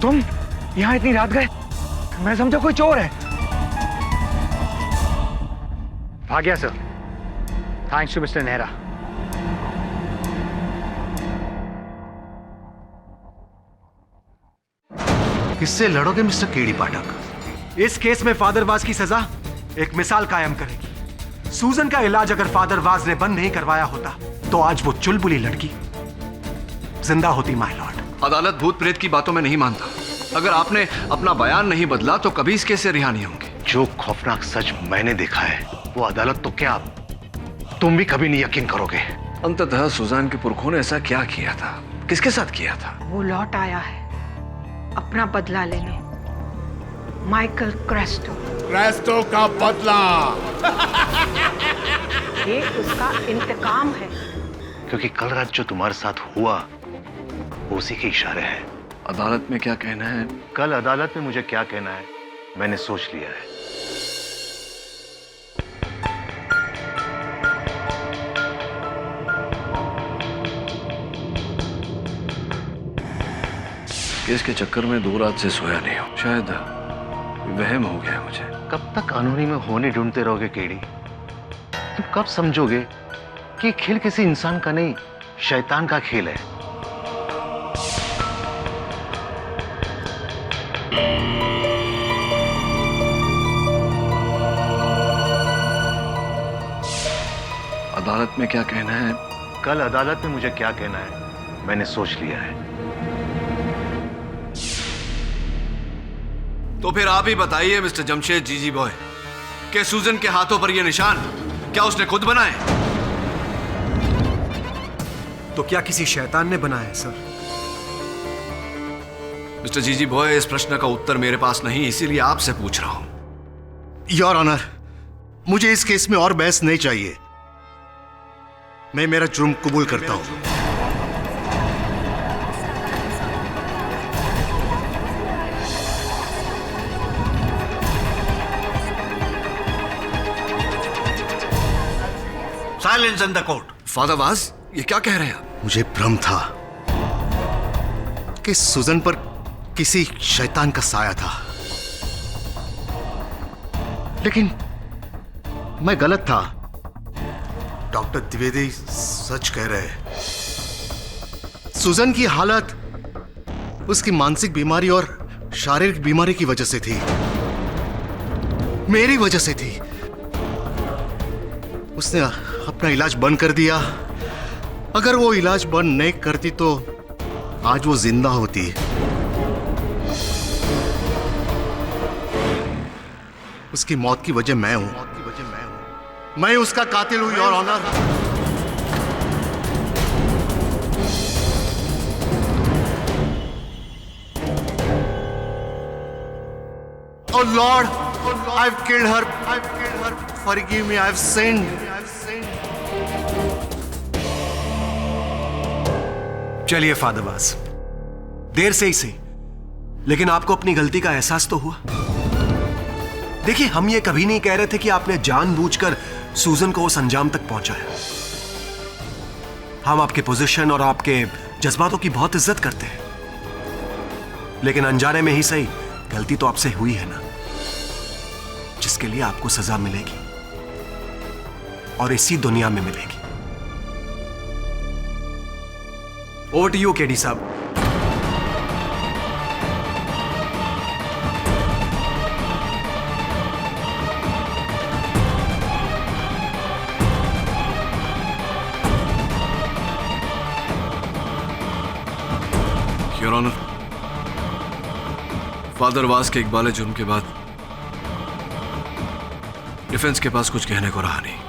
तुम यहाँ इतनी रात गए? मैं समझा कोई चोर है। भाग गया sir. Thanks to mister Nehra. किससे लड़ोगे मिस्टर केडी पाठक? इस केस में फादर वाज की सजा एक मिसाल कायम करेगी। सूजन का इलाज अगर फादर वाज ने बंद नहीं करवाया होता तो आज वो चुलबुली लड़की जिंदा होती माय लॉर्ड। अदालत भूत प्रेत की बातों में नहीं मानता। अगर आपने अपना बयान नहीं बदला तो कभी इस केस से रिहा नहीं होंगे। जो खौफनाक सच मैंने देखा है वो अदालत तो क्या तुम भी कभी नहीं यकीन करोगे। अंततः सुजान के पुरखों ने ऐसा क्या किया था? किसके साथ किया था? वो लौट आया है अपना बदला लेने। माइकल क्रेस्टो का बदला। ये उसका इंतकाम है। क्योंकि कल रात जो तुम्हारे साथ हुआ वो उसी के इशारे हैं। अदालत में क्या कहना है? कल अदालत में मुझे क्या कहना है मैंने सोच लिया है। केस के चक्कर में 2 रात से सोया नहीं हूं। शायद वहम हो गया मुझे। कब तक कानूनी में होने ढूंढते रहोगे केडी? तुम कब समझोगे कि खेल किसी इंसान का नहीं शैतान का खेल है? अदालत में क्या कहना है? कल अदालत में मुझे क्या कहना है मैंने सोच लिया है। तो फिर आप ही बताइए मिस्टर जमशेद जीजी बॉय, कि सूजन के हाथों पर ये निशान क्या उसने खुद बनाए? तो क्या किसी शैतान ने बनाया है सर? मिस्टर जीजी बॉय, इस प्रश्न का उत्तर मेरे पास नहीं, इसीलिए आपसे पूछ रहा हूं। योर ऑनर, मुझे इस केस में और बहस नहीं चाहिए। मैं मेरा जुर्म कबूल करता हूं। Silence in the court. Father was, ये क्या कह रहे हैं आप? मुझे भ्रम था कि सुजन पर किसी शैतान का साया था, लेकिन मैं गलत था। डॉक्टर द्विवेदी सच कह रहे हैं। सुजन की हालत उसकी मानसिक बीमारी और शारीरिक बीमारी की वजह से थी, मेरी वजह से थी। उसने अपना इलाज बंद कर दिया। अगर वो इलाज बंद नहीं करती तो आज वो जिंदा होती। उसकी मौत की वजह मैं हूं। मैं उसका कातिल हूं, your honour. Oh Lord, I've killed her. Forgive me, I've sinned. चलिए फादर वाज, देर से ही सही, लेकिन आपको अपनी गलती का एहसास तो हुआ। देखिए, हम ये कभी नहीं कह रहे थे कि आपने जानबूझकर सूजन को उस अंजाम तक पहुंचाया। हम आपके पोजीशन और आपके जज्बातों की बहुत इज्जत करते हैं, लेकिन अनजाने में ही सही गलती तो आपसे हुई है ना, जिसके लिए आपको सजा मिलेगी और इसी दुनिया में मिलेगी। ओवर टू यू केडी साहब। योर ऑनर, फादर वास के इकबाल जुर्म के बाद डिफेंस के पास कुछ कहने को रहा नहीं।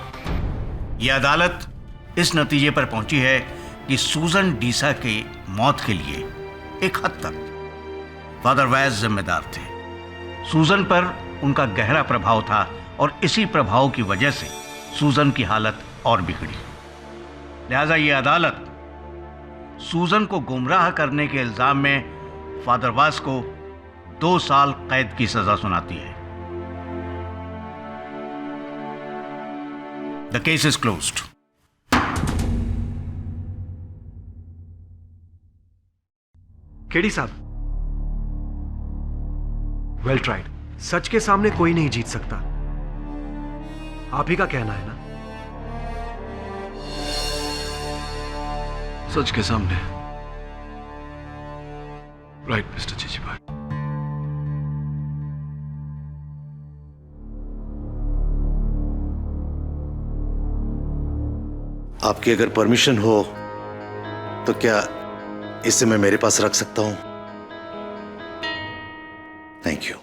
यह अदालत इस नतीजे पर पहुंची है कि सूजन डीसा की मौत के लिए एक हद तक फादर वाज जिम्मेदार थे। सूजन पर उनका गहरा प्रभाव था और इसी प्रभाव की वजह से सूजन की हालत और बिगड़ी। लिहाजा यह अदालत सूजन को गुमराह करने के इल्जाम में फादर वास को 2 साल कैद की सजा सुनाती है। The case is closed. KD साहब, वेल ट्राइड। सच के सामने कोई नहीं जीत सकता, आप ही का कहना है ना? सच के सामने। राइट मिस्टर जीजी भाई। आपकी अगर परमिशन हो तो क्या इसे मैं मेरे पास रख सकता हूं? Thank you.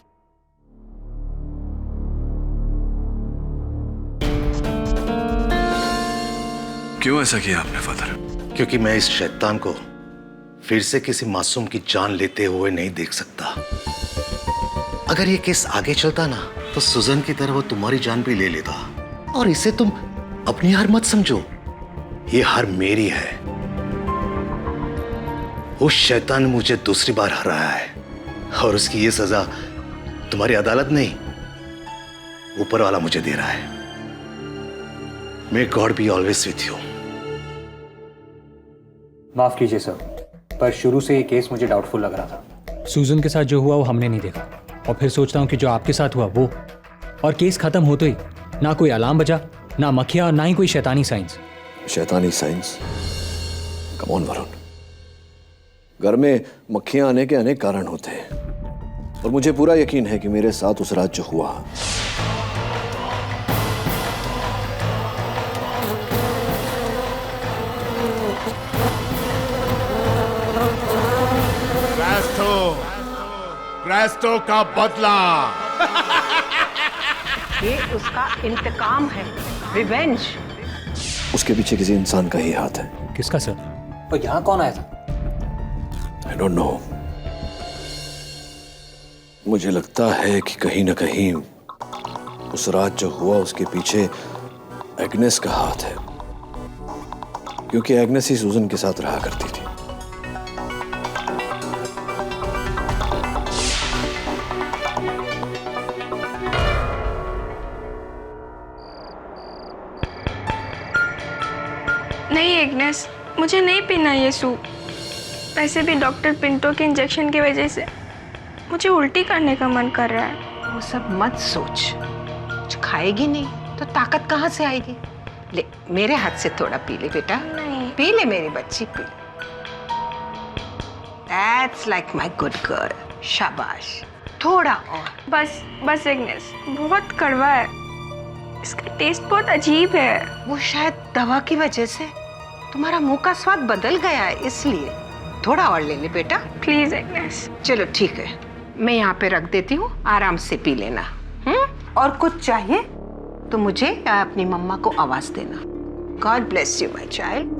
क्यों ऐसा किया आपने फादर? क्योंकि मैं इस शैतान को फिर से किसी मासूम की जान लेते हुए नहीं देख सकता। अगर ये केस आगे चलता ना तो सुजन की तरह वो तुम्हारी जान भी ले लेता। और इसे तुम अपनी हार मत समझो, ये हार मेरी है। उस शैतान ने मुझे दूसरी बार हराया है और उसकी ये सजा तुम्हारी अदालत नहीं, ऊपर वाला मुझे दे रहा है। May God be always with you. माफ कीजिए सर, पर शुरू से ये केस मुझे डाउटफुल लग रहा था। सूजन के साथ जो हुआ वो हमने नहीं देखा, और फिर सोचता हूँ कि जो आपके साथ हुआ वो, और केस खत्म होते ही ना कोई अलार्म बजा, ना मक्खियाँ, और ना ही कोई शैतानी साइंस। शैतानी साइंस? कम ऑन वरुण, घर में मक्खियां आने के अनेक कारण होते हैं और मुझे पूरा यकीन है कि मेरे साथ उस रात जो हुआ, क्रेस्टो का बदला। ये उसका इंतकाम है, रिवेंज। उसके पीछे किसी इंसान का ही हाथ है। किसका सर? और यहाँ कौन आया था? I don't know. मुझे लगता है कि कहीं ना कहीं उस रात जो हुआ उसके पीछे एग्नेस का हाथ है, क्योंकि एग्नेस ही सूजन के साथ रहा करती थी। नहीं एग्नेस, मुझे नहीं पीना ये सूप। वैसे भी डॉक्टर पिंटो के इंजेक्शन की वजह से मुझे उल्टी करने का मन कर रहा है। वो सब मत सोच, कुछ खाएगी नहीं तो ताकत कहाँ से आएगी? ले मेरे हाथ से थोड़ा पी ले बेटा। नहीं। पी ले मेरी बच्ची, P. That's like my good girl। शाबाश, थोड़ा और। बस बस एग्नेस, बहुत कड़वा है, इसका टेस्ट बहुत अजीब है। वो शायद दवा की वजह से तुम्हारा मुंह का स्वाद बदल गया है, इसलिए थोड़ा और ले ले बेटा। Please Agnes. चलो ठीक है, मैं यहाँ पे रख देती हूँ, आराम से पी लेना। और कुछ चाहिए तो मुझे या अपनी मम्मा को आवाज देना। God bless you my child.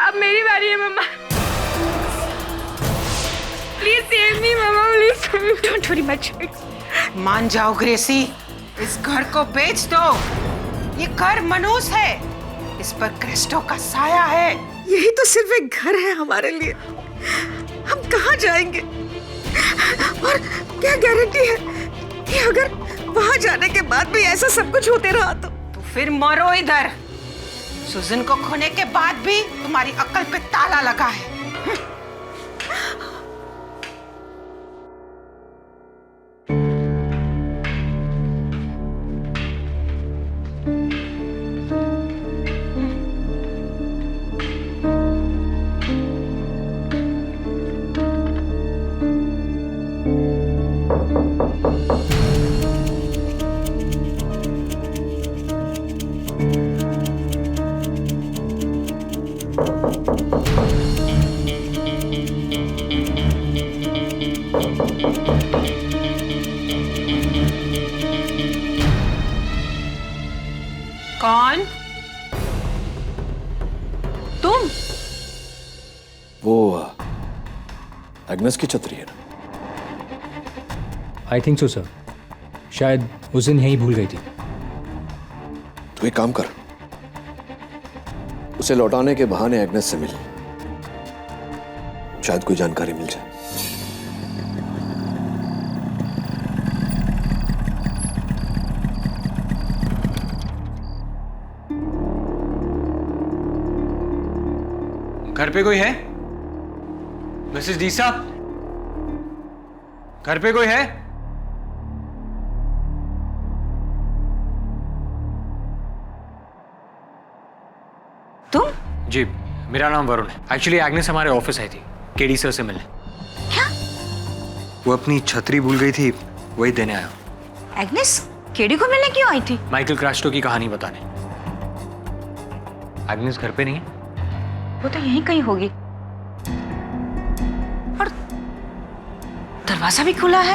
अब मेरी बारी है मम्मा। प्लीज सेव मी मम्मा, please. Don't worry my child. मान जाओ ग्रेसी, इस घर को बेच दो। ये घर मनूस है, इस पर क्रिस्टो का साया है। यही तो सिर्फ एक घर है हमारे लिए, हम कहाँ जाएंगे? और क्या गारंटी है कि अगर वहां जाने के बाद भी ऐसा सब कुछ होते रहा तो फिर मरो इधर। सुजन को खोने के बाद भी तुम्हारी अक्ल पे ताला लगा है। कौन? तुम? वो एग्नेस की छतरी है ना? आई थिंक सो सर, शायद उस दिन यहीं भूल गई थी। तो एक काम कर, उसे लौटाने के बहाने एग्नेस से मिल, शायद कोई जानकारी मिल जाए। घर पे कोई है? मिसेस डीसा, घर पे कोई है? तुम? जी, मेरा नाम वरुण है। एक्चुअली एग्नेस हमारे ऑफिस आई थी केडी सर से मिलने। क्या? वो अपनी छतरी भूल गई थी, वही देने आया। एग्नेस केडी को मिलने क्यों आई थी? माइकल क्रास्टो की कहानी बताने। एग्नेस घर पे नहीं है? वो तो यहीं कहीं होगी। और दरवाजा भी खुला है।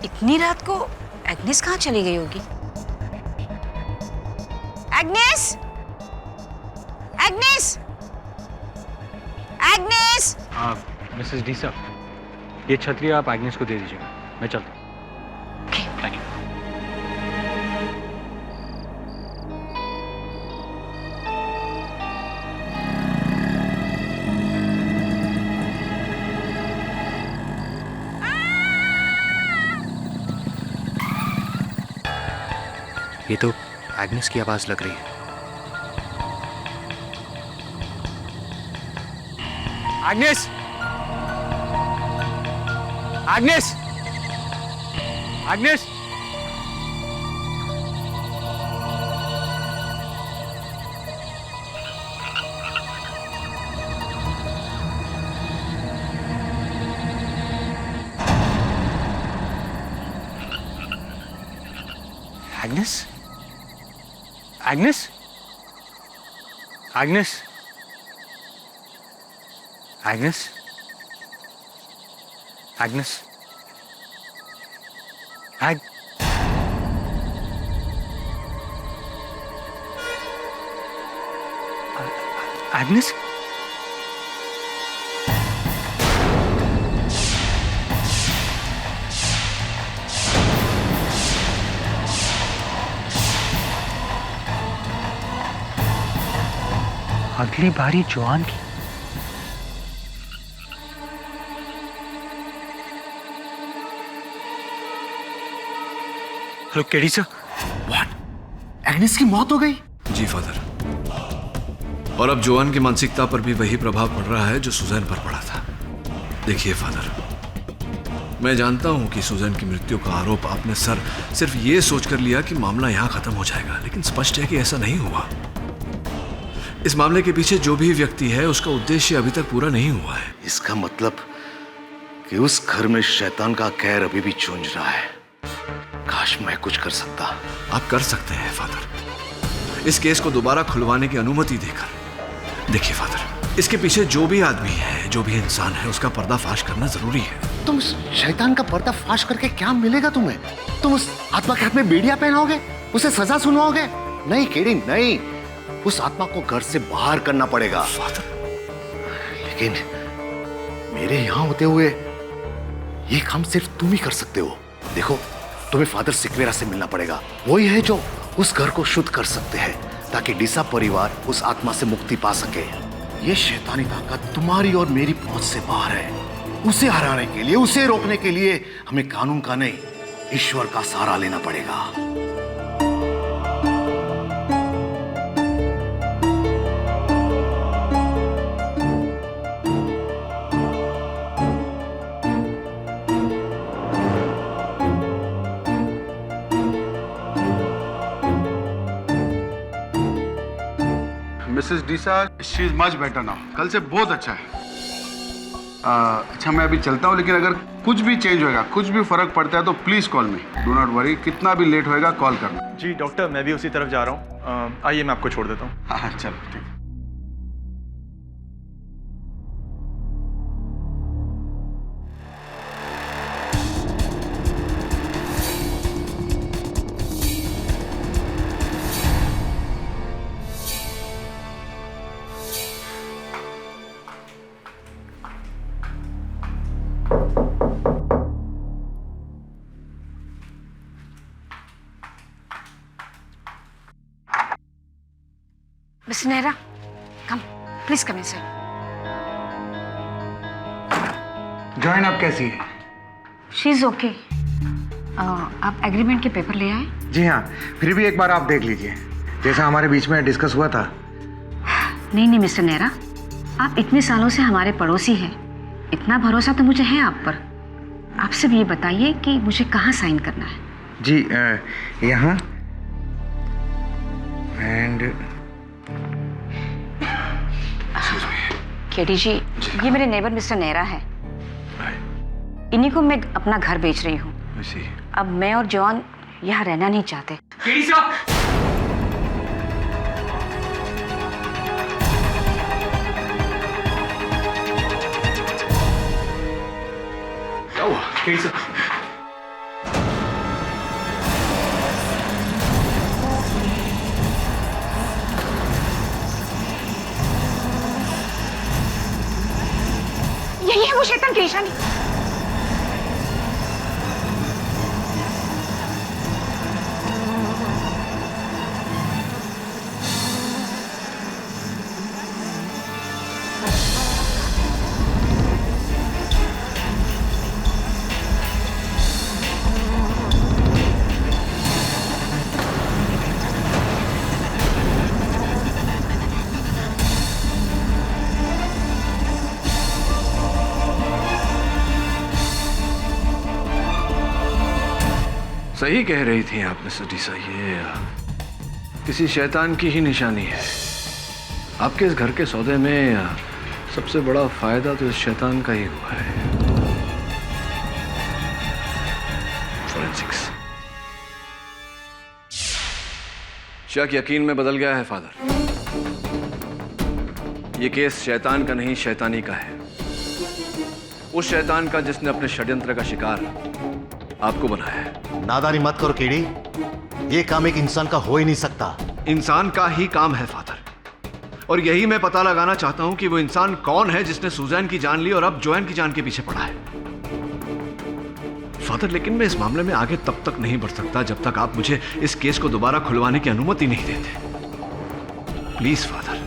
इतनी रात को एग्नेस कहाँ चली गई होगी? एग्नेस! एग्नेस! एग्नेस! मिसेस डीसा, ये छतरी आप एग्नेस को दे दीजिएगा, मैं चलता हूँ। Thank you. ये तो एग्नेस की आवाज लग रही है। Agnes! Agnes! Agnes! Agnes? Agnes? Agnes? Agnes? Agnes? Agnes? अगली बारी जॉन की। Hello KD sir. What? Agnes की मौत हो गई? जी फादर, और अब जोआन की मानसिकता पर भी वही प्रभाव पड़ रहा है जो सुजैन पर पड़ा था। देखिए फादर, मैं जानता हूं कि सुजैन की मृत्यु का आरोप आपने सिर्फ ये सोचकर लिया कि मामला यहां खत्म हो जाएगा, लेकिन स्पष्ट है कि ऐसा नहीं हुआ। इस मामले के पीछे जो भी व्यक्ति है उसका उद्देश्य अभी तक पूरा नहीं हुआ है। इसका मतलब कि उस घर में शैतान का कहर अभी भी चूंझ रहा है। काश मैं कुछ कर सकता। आप कर सकते हैं फादर, इस केस को दोबारा खुलवाने की अनुमति देकर। देखिए फादर, इसके पीछे जो भी आदमी है, जो भी इंसान है, उसका पर्दाफाश करना जरूरी है। तुम उस शैतान का पर्दाफाश करके क्या मिलेगा तुम्हें? तुम उस आत्मा के हाथ में बेड़िया पहनाओगे, उसे सजा सुनाओगे? नहीं केडी, नहीं। उस आत्मा को घर से बाहर करना पड़ेगा। फादर, लेकिन मेरे यहां होते हुए ये काम सिर्फ तुम ही कर सकते हो। देखो, तुम्हें फादर सिक्वेरा से मिलना पड़ेगा। वही है जो उस घर को शुद्ध कर सकते हैं, ताकि डीसा परिवार उस आत्मा से मुक्ति पा सके। ये शैतानी ताकत तुम्हारी और मेरी पहुंच से बाहर है। उसे हराने के लिए, उसे रोकने के लिए हमें कानून का नहीं, ईश्वर का सहारा लेना पड़ेगा। Mrs Deesa, she is much better now. कल से बहुत अच्छा है। अच्छा, मैं अभी चलता हूँ, लेकिन अगर कुछ भी चेंज होगा, कुछ भी फर्क पड़ता है तो please call me. Do not worry, कितना भी लेट होएगा कॉल करना। जी डॉक्टर, मैं भी उसी तरफ जा रहा हूँ। आइए मैं आपको छोड़ देता हूँ। हाँ चलो ठीक। Miss Nehra, come please come inside. Join आप कैसी है? She is okay. आप एग्रीमेंट के पेपर ले आए? जी हाँ, फिर भी एक बार आप देख लीजिए, जैसा हमारे बीच में डिस्कस हुआ था। नहीं मिस्टर नेहरा, आप इतने सालों से हमारे पड़ोसी हैं, इतना भरोसा तो मुझे है आप पर। आप सिर्फ ये बताइए कि मुझे कहाँ साइन करना है। जी यहाँ एंड केडी जी, ये मेरे नेबर मिस्टर नेहरा है। इन्हीं को मैं अपना घर बेच रही हूँ। अब मैं और जॉन यहाँ रहना नहीं चाहते। केडी साहब, क्या हुआ? केडी साहब, यही है वो शैतान की निशानी। सही कह रही थी आप मिस्टर डीसा, ये किसी शैतान की ही निशानी है। आपके इस घर के सौदे में सबसे बड़ा फायदा तो इस शैतान का ही हुआ है। फोरेंसिक्स। शक यकीन में बदल गया है फादर। ये केस शैतान का नहीं, शैतानी का है। उस शैतान का जिसने अपने षड्यंत्र का शिकार आपको बनाया है। नादानी मत करो केडी, ये काम एक इंसान का हो ही नहीं सकता। इंसान का ही काम है फादर, और यही मैं पता लगाना चाहता हूं कि वो इंसान कौन है जिसने सुजैन की जान ली और अब जोएन की जान के पीछे पड़ा है। फादर, लेकिन मैं इस मामले में आगे तब तक नहीं बढ़ सकता जब तक आप मुझे इस केस को दोबारा खुलवाने की अनुमति नहीं देते। प्लीज फादर,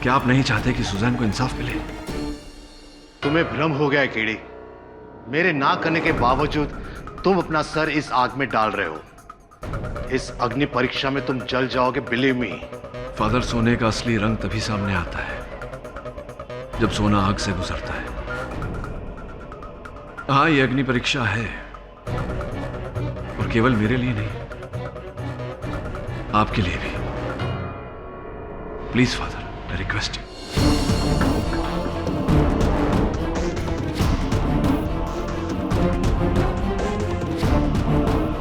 क्या आप नहीं चाहते कि सुजैन को इंसाफ मिले? तुम्हें भ्रम हो गया है केडी। मेरे ना करने के बावजूद तुम अपना सर इस आग में डाल रहे हो। इस अग्नि परीक्षा में तुम जल जाओगे, बिलीव मी। फादर, सोने का असली रंग तभी सामने आता है जब सोना आग से गुजरता है। हाँ, ये अग्नि परीक्षा है, और केवल मेरे लिए नहीं, आपके लिए भी। Please father, I request you.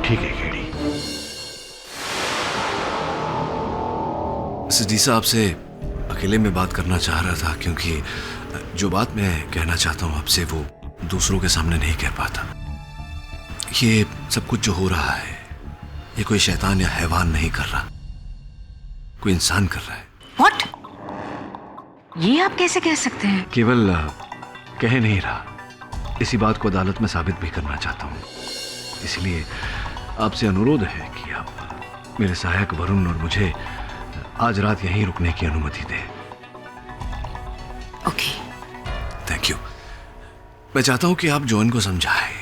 ठीक है केडी। मिसेस डीसा, आपसे अकेले में बात करना चाह रहा था, क्योंकि जो बात मैं कहना चाहता हूं आपसे वो दूसरों के सामने नहीं कह पाता। ये सब कुछ जो हो रहा है, ये कोई शैतान या हैवान नहीं कर रहा, कोई इंसान कर रहा है। What? ये आप कैसे कह सकते हैं? केवल कह नहीं रहा, इसी बात को अदालत में साबित भी करना चाहता हूं। इसलिए आपसे अनुरोध है कि आप मेरे सहायक वरुण और मुझे आज रात यहीं रुकने की अनुमति दें। ओके। Thank you. मैं चाहता हूं कि आप जोएन को समझाएं।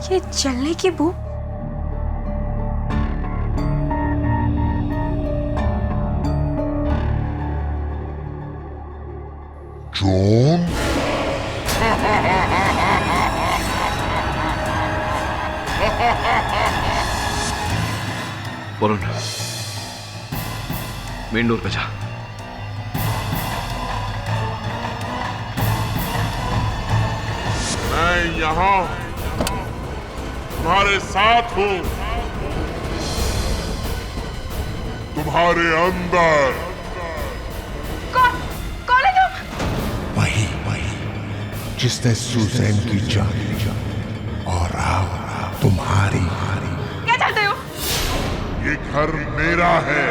ये जलने की बू। जॉन, वरुण, मेन डोर पे जा। मैं यहाँ तुम्हारे साथ हूँ, तुम्हारे अंदर। कौन है तुम? वही जिसने सुजैन की जान ली और आप तुम्हारी। क्या चाहते हो? ये घर मेरा है।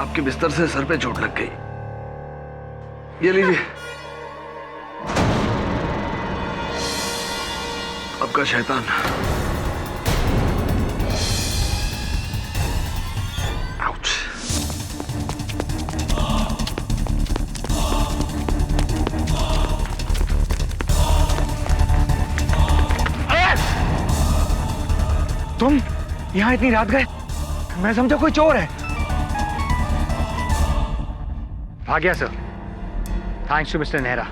आपके बिस्तर से सर पे चोट लग गई। ये लीजिए, आपका शैतान। आउच। तुम यहाँ इतनी रात गए? मैं समझा कोई चोर है। आ गया sir. Thanks to mister Nehra.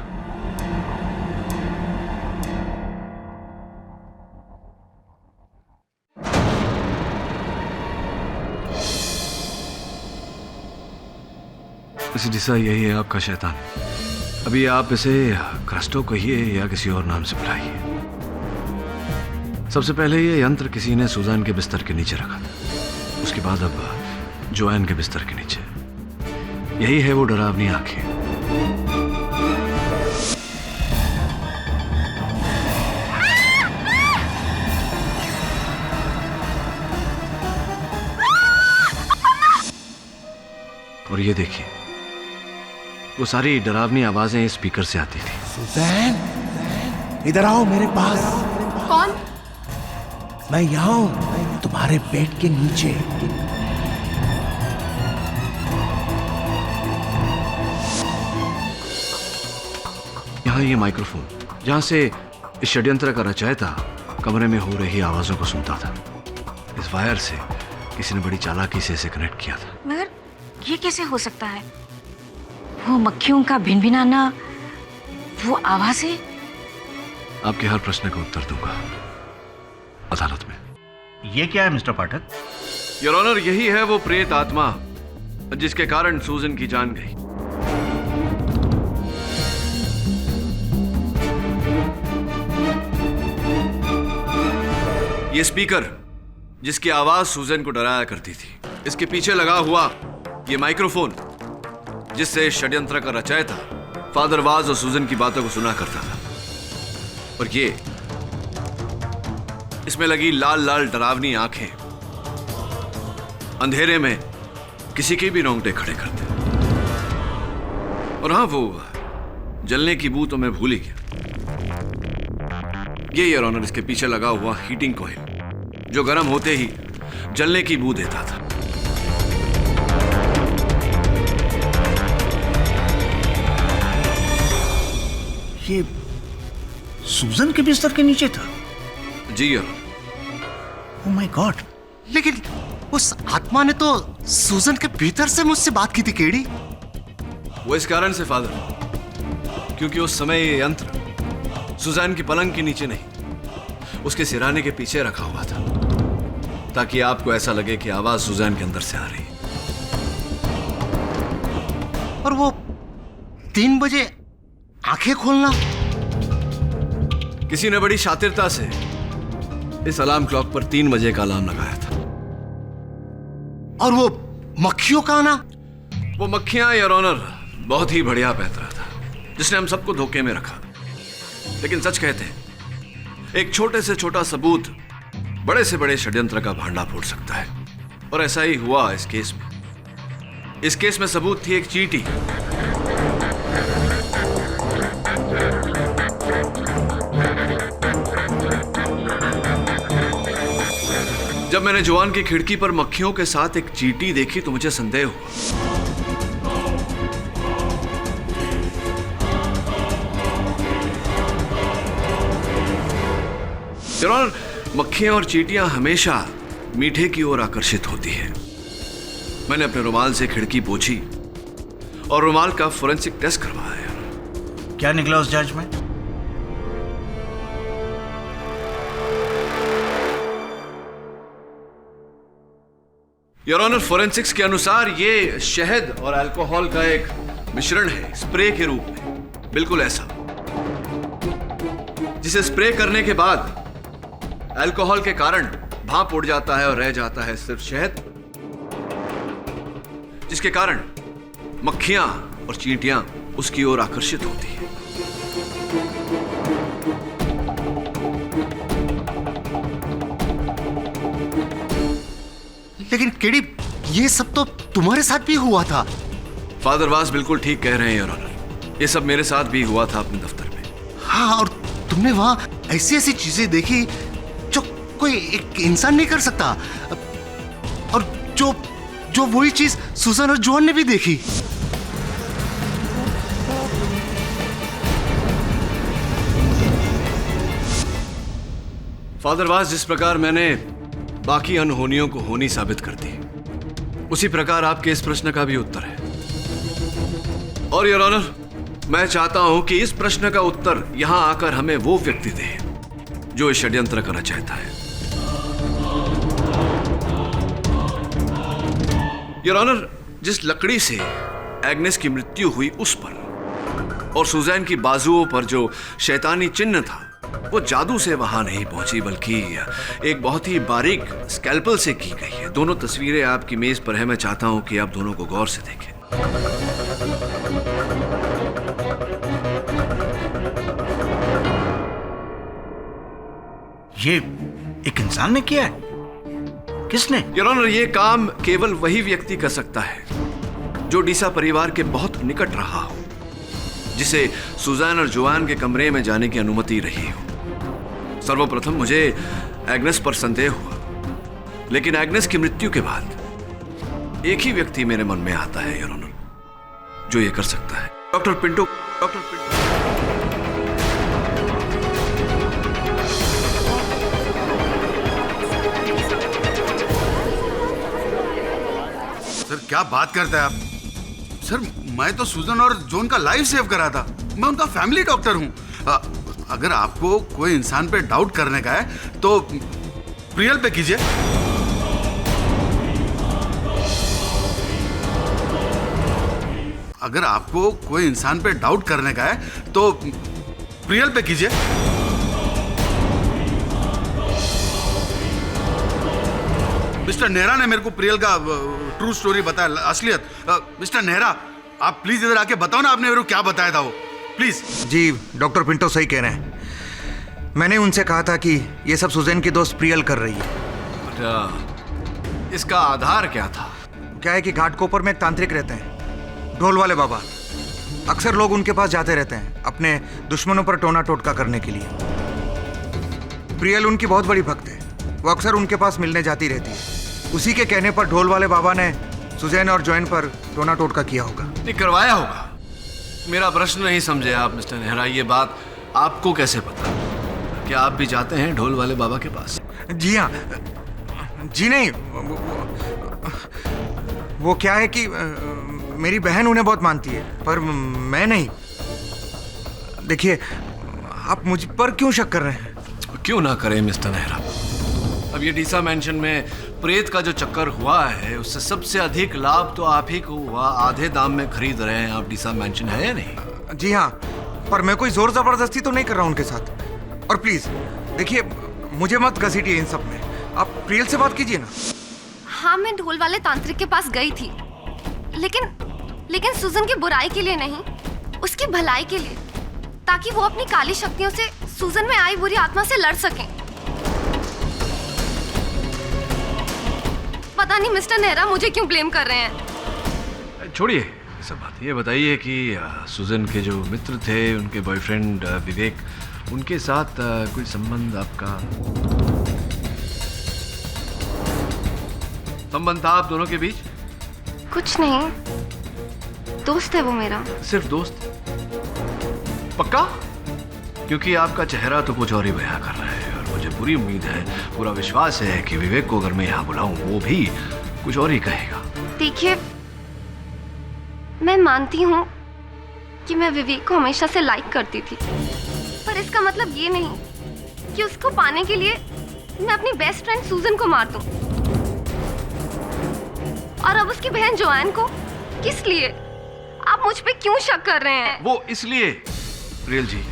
Mister डिसा, यही है आपका शैतान। अभी आप इसे क्रस्टो कहिए या किसी और नाम से बुलाइए। सबसे पहले ये यंत्र किसी ने सुजान के बिस्तर के नीचे रखा था। उसके बाद अब जोएन के बिस्तर के नीचे। यही है वो डरावनी आंखें। और ये देखिए, वो सारी डरावनी आवाजें इस स्पीकर से आती थी। सुजैन, इधर आओ मेरे पास। कौन? मैं यहाँ हूं, तुम्हारे बेड के नीचे। यहाँ ये माइक्रोफोन, जहां से इस षड्यंत्र का रचयिता कमरे में हो रही आवाजों को सुनता था। इस वायर से किसी ने बड़ी चालाकी से इसे कनेक्ट किया था। मगर ये कैसे हो सकता है? वो मक्खियों का भिनभिनाना, वो आवाजें। आपके हर प्रश्न का उत्तर दूंगा अदालत में। ये क्या है मिस्टर पाठक? योर ऑनर, यही है वो प्रेत आत्मा जिसके कारण सूजन की जान गई। ये स्पीकर जिसकी आवाज सूजन को डराया करती थी, इसके पीछे लगा हुआ ये माइक्रोफोन जिससे षड्यंत्र का रचयिता फादर वाज और सूजन की बातों को सुना करता था, और ये इसमें लगी लाल लाल डरावनी आंखें अंधेरे में किसी के भी रोंगटे खड़े कर दे। और हाँ, वो जलने की बू तो मैं भूल ही गया। ये योर ऑनर इसके पीछे लगा हुआ हीटिंग कॉइल जो गर्म होते ही जलने की बू देता था। ये सूजन के बिस्तर के नीचे था? जी योर। Oh my God. लेकिन उस आत्मा ने तो सूजन के भीतर से मुझसे बात की थी केडी। वो इस कारण से फादर, क्योंकि उस समय ये यंत्र सुजैन की पलंग के नीचे नहीं, उसके सिराने के पीछे रखा हुआ था, ताकि आपको ऐसा लगे कि आवाज सुजैन के अंदर से आ रही है। और वो 3 बजे आंखें खोलना, किसी ने बड़ी शातिरता से इस अलार्म क्लॉक पर 3 बजे का अलार्म लगाया था। और वो मक्खियों का आना, वो मक्खियां योर ऑनर बहुत ही बढ़िया पैतरा था जिसने हम सबको धोखे में रखा। लेकिन सच कहते हैं, एक छोटे से छोटा सबूत बड़े से बड़े षड्यंत्र का भांडा फोड़ सकता है, और ऐसा ही हुआ इस केस में। इस केस में सबूत थी एक चींटी जब मैंने जोआन की खिड़की पर मक्खियों के साथ एक चींटी देखी तो मुझे संदेह हुआ। योर ऑनर, मक्खियां और चींटियां हमेशा मीठे की ओर आकर्षित होती है। मैंने अपने रुमाल से खिड़की पोंछी और रुमाल का फोरेंसिक टेस्ट करवाया। क्या निकला उस जांच में? योर ऑनर, फोरेंसिक्स के अनुसार ये शहद और अल्कोहल का एक मिश्रण है, स्प्रे के रूप में, बिल्कुल ऐसा जिसे स्प्रे करने के बाद अल्कोहल के कारण भाप उड़ जाता है और रह जाता है सिर्फ शहद, जिसके कारण मक्खियां और चींटियां उसकी ओर आकर्षित होती हैं। लेकिन केडी, ये सब तो तुम्हारे साथ भी हुआ था। फादर वास बिल्कुल ठीक कह रहे हैं योर ऑनर, ये सब मेरे साथ भी हुआ था अपने दफ्तर में। हाँ, और तुमने वहां ऐसी ऐसी चीजें देखी जो कोई एक इंसान नहीं कर सकता, और जो वही चीज सुजन और जोन ने भी देखी। फादर वास, जिस प्रकार मैंने बाकी अनहोनियों को होनी साबित कर दी, उसी प्रकार आपके इस प्रश्न का भी उत्तर है। और योर ऑनर, मैं चाहता हूं कि इस प्रश्न का उत्तर यहां आकर हमें वो व्यक्ति दे जो इस षड्यंत्र करना चाहता है। योर ऑनर, जिस लकड़ी से एग्नेस की मृत्यु हुई उस पर और सुजैन की बाजुओं पर जो शैतानी चिन्ह था, वो जादू से वहां नहीं पहुंची, बल्कि एक बहुत ही बारीक स्कैल्पल से की गई है। दोनों तस्वीरें आपकी मेज पर है, मैं चाहता हूं कि आप दोनों को गौर से देखें। ये एक इंसान ने किया है? किसने? योर ऑनर, ये काम केवल वही व्यक्ति कर सकता है जो डीसा परिवार के बहुत निकट रहा हो, जिसे सुजैन और जोआन के कमरे में जाने की अनुमति रही हो। सर्वप्रथम मुझे एग्नेस पर संदेह हुआ, लेकिन एग्नेस की मृत्यु के बाद एक ही व्यक्ति मेरे मन में आता है योर ऑनर, जो ये कर सकता है। Doctor Pinto. सर, क्या बात करते हैं आप? सर, मैं तो सुजन और जोन का लाइफ सेव करा था। मैं उनका फैमिली डॉक्टर हूं। अगर आपको कोई इंसान पे डाउट करने का है तो प्रियल पे कीजिए। अगर आपको कोई इंसान पे डाउट करने का है तो प्रियल पे कीजिए। मिस्टर नेहरा ने मेरे को प्रियल का ट्रू स्टोरी बताया, असलियत। मिस्टर नेहरा, आप प्लीज इधर आके बताओ ना, आपने मेरे को क्या बताया था वो, प्लीज। जी, डॉक्टर पिंटो सही कह रहे हैं। मैंने उनसे कहा था कि ये सब सुजैन की दोस्त प्रियल कर रही है। इसका आधार क्या था? क्या है कि घाटकोपर में एक तांत्रिक रहते हैं, ढोल वाले बाबा। अक्सर लोग उनके पास जाते रहते हैं अपने दुश्मनों पर टोना टोटका करने के लिए। प्रियल उनकी बहुत बड़ी भक्त है, वो अक्सर उनके पास मिलने जाती रहती है। उसी के कहने पर ढोल वाले बाबा ने सुजैन और जोएन पर टोना टोटका किया होगा। नहीं, करवाया होगा। मेरा प्रश्न नहीं समझे आप मिस्टर नेहरा, ये बात आपको कैसे पता? क्या आप भी जाते हैं ढोल वाले बाबा के पास? जी हाँ। जी नहीं, वो क्या है कि मेरी बहन उन्हें बहुत मानती है, पर मैं नहीं। देखिए, आप मुझ पर क्यों शक कर रहे हैं? क्यों ना करें मिस्टर नेहरा। अब ये डीसा मैंशन में प्रेत का जो चक्कर हुआ है, उससे सबसे अधिक लाभ तो आप ही को हुआ। आधे दाम में खरीद रहे हैं आप डीसा मैंशन, है या नहीं? जी हाँ, पर मैं कोई जोर जबरदस्ती तो नहीं कर रहा हूँ उनके साथ। और प्लीज देखिए, मुझे मत घसीटिए इन सब में। आप प्रियल से बात कीजिए ना। हाँ, मैं ढोल वाले तांत्रिक के पास गई थी, लेकिन सुजन की बुराई के लिए नहीं, उसकी भलाई के लिए, ताकि वो अपनी काली शक्तियों से सुजन में आई बुरी आत्मा से लड़ सकें। पता नहीं मिस्टर नेहरा मुझे क्यों ब्लेम कर रहे हैं। छोड़िए सब बात। ये बताइए कि सुजन के जो मित्र थे, उनके बॉयफ्रेंड विवेक, उनके साथ कोई संबंध आपका? संबंध था आप दोनों के बीच? कुछ नहीं, दोस्त है वो मेरा। सिर्फ दोस्त? पक्का? क्योंकि आपका चेहरा तो कुछ और ही बयां कर रहा है, और मुझे पूरी उम्मीद है, पूरा विश्वास है कि विवेक को अगर मैं यहाँ बुलाऊं वो भी कुछ और ही कहेगा। देखिए, मैं मानती हूँ कि मैं विवेक को हमेशा से लाइक करती थी, पर इसका मतलब ये नहीं कि उसको पाने के लिए मैं अपनी बेस्ट फ्रेंड सूजन को मार दूं। और अब उसकी बहन जोआन को किस लिए? आप मुझ पे क्यों शक कर रहे हैं? वो इसलिए प्रियल जी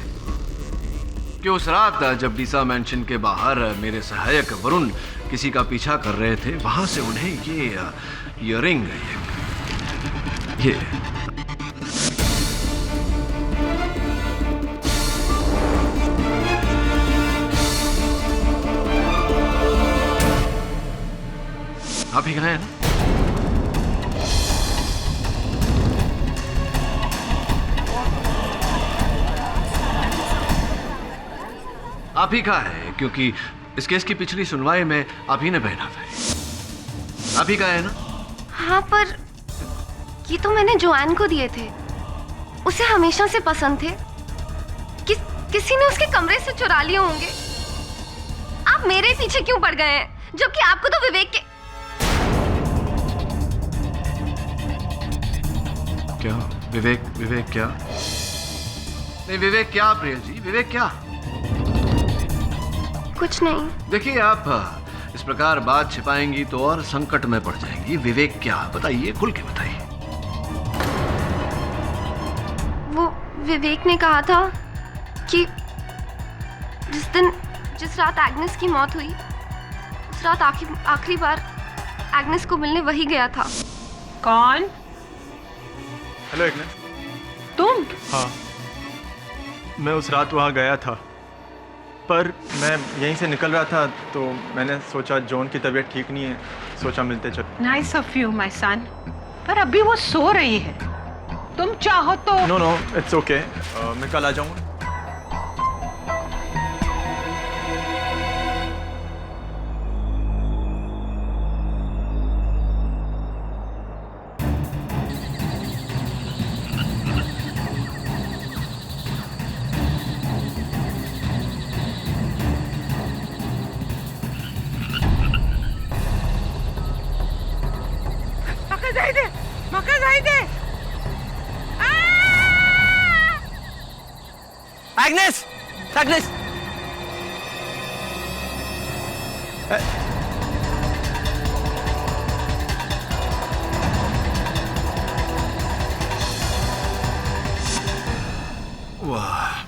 कि उस रात जब डीसा मैंशन के बाहर मेरे सहायक वरुण किसी का पीछा कर रहे थे, वहां से उन्हें ये इयररिंग, ये आप ही कहा है ना? आप ही कहा है, क्योंकि इस केस की पिछली सुनवाई में आप ही ने पहना था। आप ही कहा है ना? हाँ, पर ये तो मैंने जोआन को दिए थे, उसे हमेशा से पसंद थे। किसी ने उसके कमरे से चुरा लिए होंगे। आप मेरे पीछे क्यों पड़ गए हैं, जबकि आपको तो विवेक के। क्या विवेक क्या? नहीं, विवेक क्या प्रियल जी, विवेक क्या? कुछ नहीं। देखिए, आप इस प्रकार बात छिपाएंगी तो और संकट में पड़ जाएंगी। विवेक क्या, बताइए, खुल के बताइए। वो विवेक ने कहा था कि जिस रात एग्नेस की मौत हुई, उस रात आखिरी बार एग्नेस को मिलने वही गया था। कौन? Hello Agnes. तुम? हाँ, मैं उस रात वहाँ गया था, पर मैं यहीं से निकल रहा था तो मैंने सोचा जॉन की तबीयत ठीक नहीं है, सोचा मिलते चल। Nice of you my son, पर अभी वो सो रही है। तुम चाहो तो। नो, इट्स ओके, मैं कल आ जाऊँगा। एग्नेस! एग्नेस! वाह,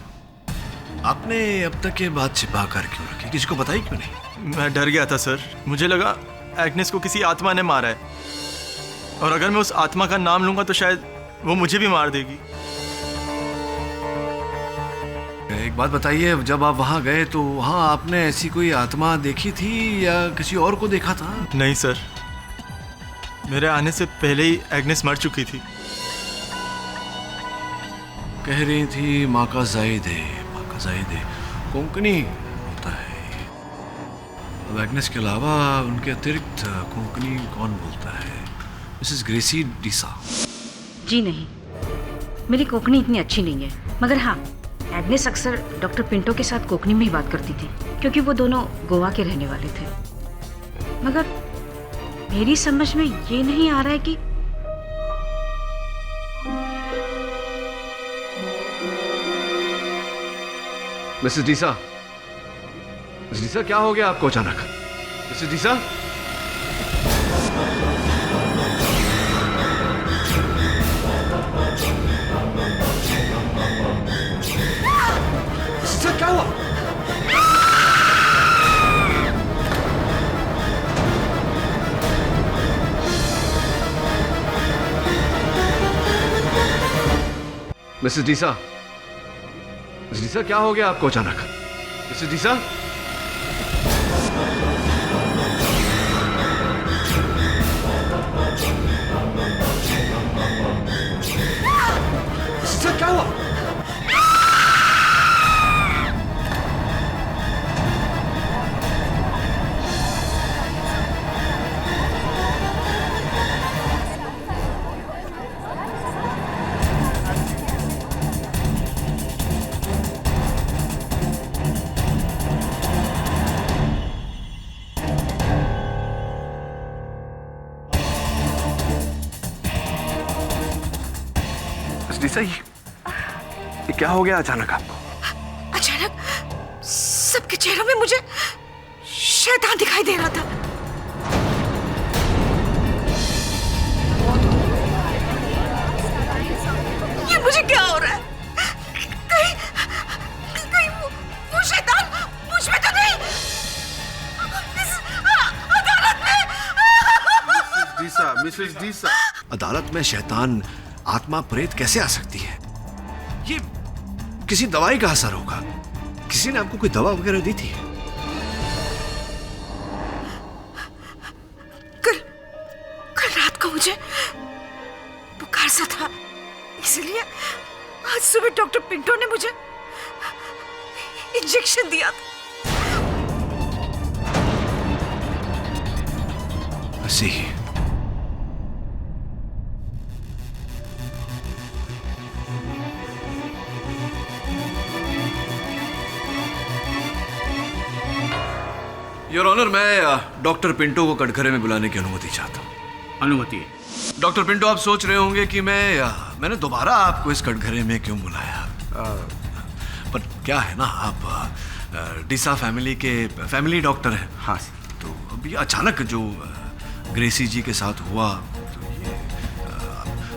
आपने अब तक ये बात छिपा कर क्यों रखी? किसी को बताई क्यों नहीं? मैं डर गया था सर, मुझे लगा एग्नेस को किसी आत्मा ने मारा है, और अगर मैं उस आत्मा का नाम लूंगा तो शायद वो मुझे भी मार देगी। एक बात बताइए, जब आप वहाँ गए तो वहाँ आपने ऐसी कोई आत्मा देखी थी या किसी और को देखा था? नहीं सर, मेरे आने से पहले ही एग्नेस मर चुकी थी। कह रही थी माँ का जायदे कोंकणी होता है। अब एग्नेस के अलावा उनके अतिरिक्त कोंकणी कौन बोलता है? मिसेस ग्रेसी डीसा। जी नहीं, मेरी कोंकणी इतनी अच्छी नहीं है, मगर हाँ, एग्नेस अक्सर डॉक्टर पिंटो के साथ कोंकणी में ही बात करती थी, क्योंकि वो दोनों गोवा के रहने वाले थे। मगर मेरी समझ में ये नहीं आ रहा है कि मिसेस डीसा, क्या हो गया आपको अचानक? मिसेस डीसा? क्या हुआ? मिसेस डीसा, क्या हो गया आपको अचानक? मिसेस डीसा? क्या हुआ? मिसेस डीसा, ये क्या हो गया अचानक आपको? अचानक सबके चेहरों में मुझे शैतान दिखाई दे रहा था। ये मुझे क्या हो रहा है? कहीं वो शैतान मुझ में तो नहीं? अदालत में मिसेस डीसा, अदालत में शैतान आत्मा प्रेत कैसे आ सकती है? ये किसी दवाई का असर होगा। किसी ने आपको कोई दवा वगैरह दी थी? कल रात को मुझे बुखार सा था, इसलिए आज सुबह डॉक्टर पिंटो ने मुझे इंजेक्शन दिया था। ऐसे ही योर ऑनर, मैं डॉक्टर पिंटो को कटघरे में बुलाने की अनुमति चाहता हूँ। अनुमति है। डॉक्टर पिंटो, आप सोच रहे होंगे कि मैंने दोबारा आपको इस कटघरे में क्यों बुलाया, पर क्या है ना, आप डीसा फैमिली के फैमिली डॉक्टर हैं। हाँ। तो अभी अचानक जो ग्रेसी जी के साथ हुआ, तो ये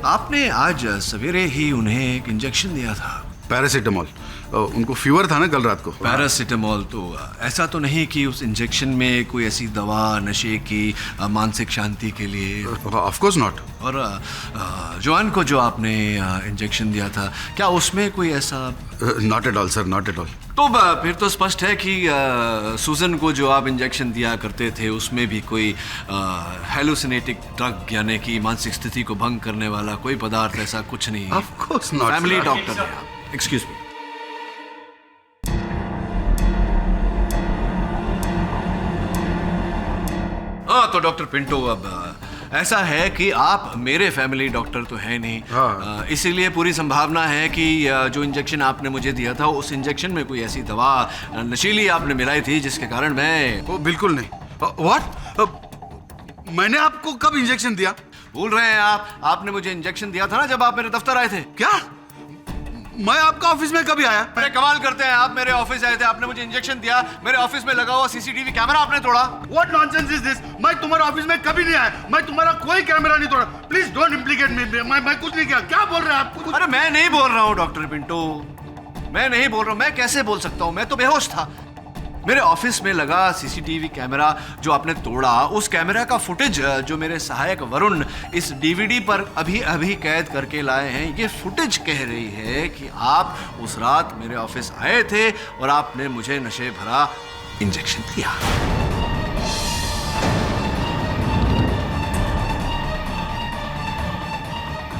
आपने आज सवेरे ही उन्हें एक इंजेक्शन दिया था। पैरासीटामोल। उनको फीवर था ना कल रात को। पैरासीटामोल। तो ऐसा तो नहीं कि उस इंजेक्शन में कोई ऐसी दवा नशे की मानसिक शांति के लिए? Of course not. और जॉन को जो आपने इंजेक्शन दिया था, क्या उसमें कोई ऐसा? Not at all sir, not at all. तो फिर तो स्पष्ट है कि सूजन को जो आप इंजेक्शन दिया करते थे उसमें भी कोई हेलुसिनेटिक ड्रग यानी कि मानसिक स्थिति को भंग करने वाला कोई पदार्थ ऐसा कुछ नहीं है। Of course not. Family doctor है आप। Excuse me. हाँ, तो डॉक्टर पिंटो, अब ऐसा है कि आप मेरे फैमिली डॉक्टर तो है नहीं। हाँ। इसीलिए पूरी संभावना है कि जो इंजेक्शन आपने मुझे दिया था उस इंजेक्शन में कोई ऐसी दवा नशीली आपने मिलाई थी जिसके कारण मैं... बिल्कुल नहीं। व्हाट? मैंने आपको कब इंजेक्शन दिया? भूल रहे हैं आप? आपने मुझे इंजेक्शन दिया था ना जब आप मेरे दफ्तर आए थे। क्या? मैं आपका ऑफिस में कभी आया? अरे कमाल करते हैं, आप मेरे ऑफिस आए थे, आपने मुझे इंजेक्शन दिया, मेरे ऑफिस में लगा हुआ सीसीटीवी कैमरा आपने तोड़ा। What nonsense is this? मैं तुम्हारे ऑफिस में कभी नहीं आया, मैं तुम्हारा कोई कैमरा नहीं तोड़ा। प्लीज डोंट इम्प्लीकेट मी। मैं कुछ नहीं किया। क्या बोल रहे हैं आप? अरे मैं नहीं बोल रहा हूँ डॉक्टर पिंटो, मैं नहीं बोल रहा हूँ। मैं कैसे बोल सकता हूँ? मैं तो बेहोश था। मेरे ऑफिस में लगा सीसीटीवी कैमरा जो आपने तोड़ा, उस कैमरा का फुटेज जो मेरे सहायक वरुण इस डीवीडी पर अभी अभी कैद करके लाए हैं, ये फुटेज कह रही है कि आप उस रात मेरे ऑफिस आए थे और आपने मुझे नशे भरा इंजेक्शन दिया।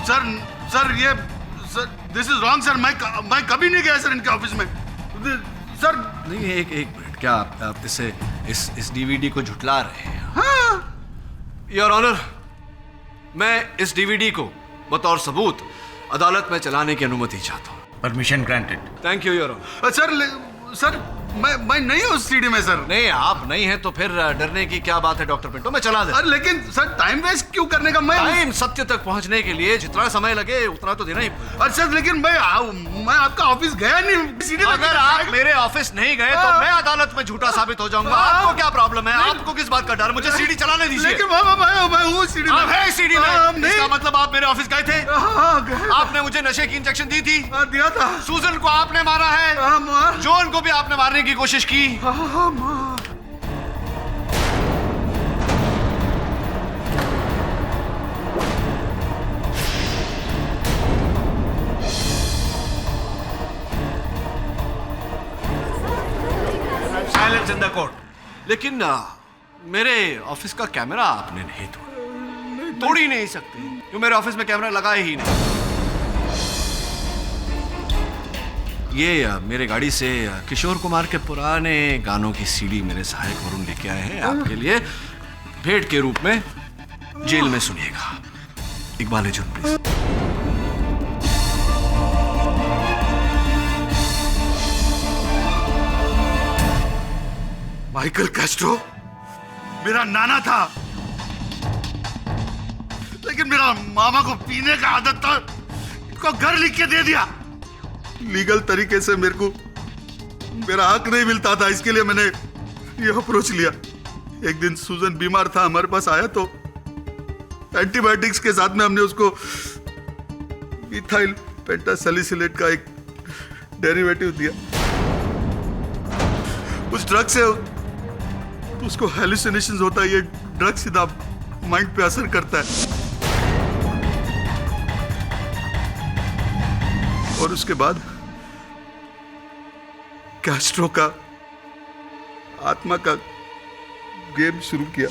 Sir this is wrong sir. मैं कभी नहीं गया सर इनके ऑफिस में सर। नहीं, एक मिनट, क्या आप इस डीवीडी को झुटला रहे हैं? हाँ। योर ऑनर, मैं इस डीवीडी को बतौर सबूत अदालत में चलाने की अनुमति चाहता हूँ। Permission granted. Thank you your honour. Sir मैं नहीं हूँ उस सीडी में सर। नहीं, आप नहीं हैं तो फिर डरने की क्या बात है डॉक्टर पिंटो, मैं चला दे। लेकिन सर टाइम वेस्ट क्यों करने का? टाइम सत्य तक पहुंचने के लिए जितना समय लगे उतना तो देना ही। सर लेकिन मैं आपका ऑफिस गया नहीं। सीडी में अगर आप मेरे ऑफिस नहीं गए तो मैं अदालत में झूठा साबित हो जाऊंगा। आपको क्या प्रॉब्लम है? आपको किस बात का डर? मुझे सीडी चलाने दीजिए। लेकिन मैं हूँ सीडी में। है सीडी में? इसका मतलब आप मेरे ऑफिस गए थे? आपने मुझे नशे की इंजेक्शन दी थी? दिया था। सूजन को आपने मारा है, जॉन को भी आपने मारने की कोशिश की। Silence in the court. लेकिन मेरे ऑफिस का कैमरा आपने नहीं तोड़ ही नहीं सकते, क्यों? मेरे ऑफिस में कैमरा लगा ही नहीं। ये मेरे गाड़ी से किशोर कुमार के पुराने गानों की सीडी मेरे सहायक वरुण लेके आए हैं आपके लिए भेंट के रूप में। जेल में सुनिएगा। इकबाल जुन प्लीज। माइकल कैस्ट्रो मेरा नाना था, लेकिन मेरा मामा को पीने का आदत था। उसको घर लिख के दे दिया। लीगल तरीके से मेरे को मेरा हक नहीं मिलता था, इसके लिए मैंने ये अप्रोच लिया। एक दिन सूजन बीमार था, हमारे पास आया तो एंटीबायोटिक्स के साथ में हमने उसको इथाइल पेंटासैलिसिलेट का एक डेरिवेटिव दिया। उस ड्रग से उसको हेलुसिनेशंस होता है। ये ड्रग सीधा माइंड पे असर करता है और उसके बाद कैस्ट्रो का आत्मा का गेम शुरू किया।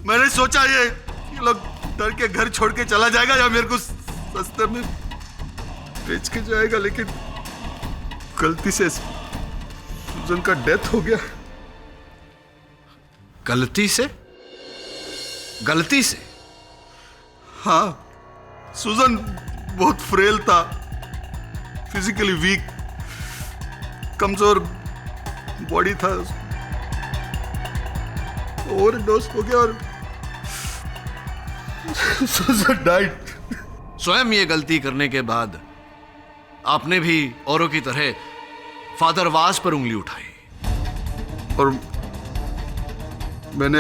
मैंने सोचा ये लोग डर के घर छोड़ के चला जाएगा या मेरे को सस्ते में बेच के जाएगा, लेकिन गलती से सूजन का डेथ हो गया। गलती से? गलती से? हाँ, सूजन बहुत फ्रेल था, फिजिकली वीक, कमजोर बॉडी था, ओवरडोज हो गया और सूजन डाइड। स्वयं ये गलती करने के बाद आपने भी औरों की तरह फादर वास पर उंगली उठाई और मैंने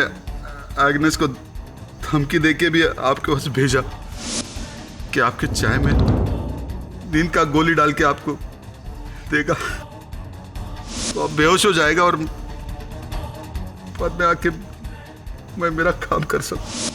एग्नेस को धमकी देके भी आपके पास भेजा कि आपके चाय में नींद का गोली डाल के आपको देगा तो आप बेहोश हो जाएगा और बाद में आके मैं मेरा काम कर सकूं।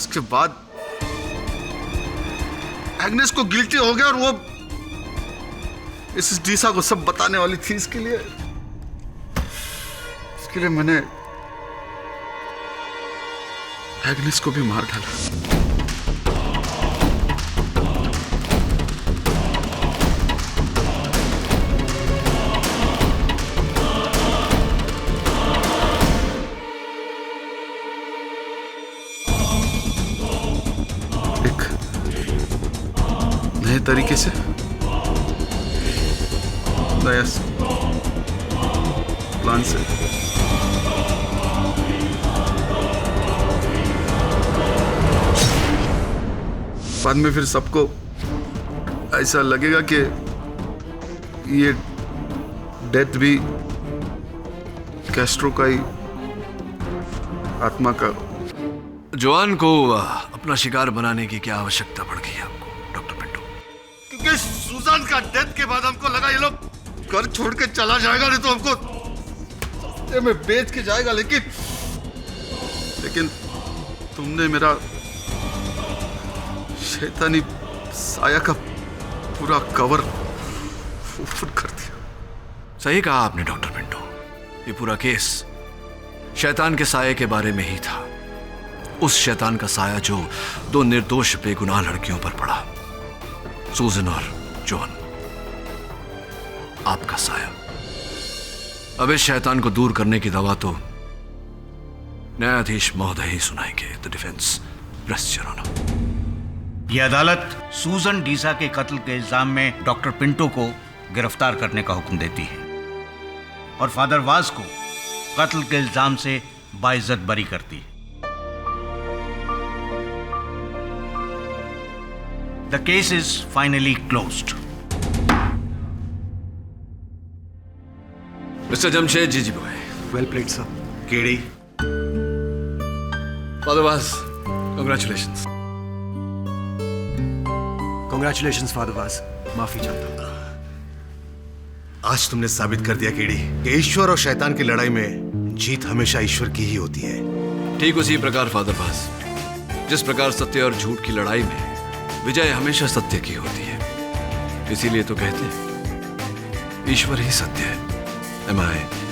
उसके बाद एग्नेस को गिल्टी हो गया और वो मिसेस डीसा को सब बताने वाली थी। इसके लिए मैंने एग्नेस को भी मार डाला। नए तरीके से, नया प्लान से। बाद में फिर सबको ऐसा लगेगा कि ये डेथ भी कैस्ट्रो का ही आत्मा का। जोआन को अपना शिकार बनाने की क्या आवश्यकता पड़ गई आपको डॉक्टर पिंटो? क्योंकि सुजान का डेथ के बाद हमको लगा ये लोग घर छोड़ के चला जाएगा, नहीं तो हमको में बेच के जाएगा। लेकिन तुमने मेरा शैतानी साया का पूरा कवर फुट कर दिया। सही कहा आपने डॉक्टर पिंटो, ये पूरा केस शैतान के साये के बारे में ही था। उस शैतान का साया जो दो निर्दोष बेगुनाह लड़कियों पर पड़ा, सूजन और जॉन। आपका साया। अब इस शैतान को दूर करने की दवा तो न्यायाधीश महोदय ही सुनाएंगे। The defence rest your honour. यह अदालत सूजन डीसा के कत्ल के इल्जाम में डॉक्टर पिंटो को गिरफ्तार करने का हुक्म देती है और फादर वास को कत्ल के इल्जाम से बाइज्जत बरी करती है। The case is finally closed. Mister Jamshed ji boy. Well played sir. केड़ी। Father Vaz, congratulations. Congratulations father Vaz. माफी चाहता हूं। आज तुमने साबित कर दिया केड़ी कि ईश्वर और शैतान की लड़ाई में जीत हमेशा ईश्वर की ही होती है। ठीक उसी प्रकार फादर वास, जिस प्रकार सत्य और झूठ की लड़ाई में विजय हमेशा सत्य की होती है, इसीलिए तो कहते हैं ईश्वर ही सत्य है। Am I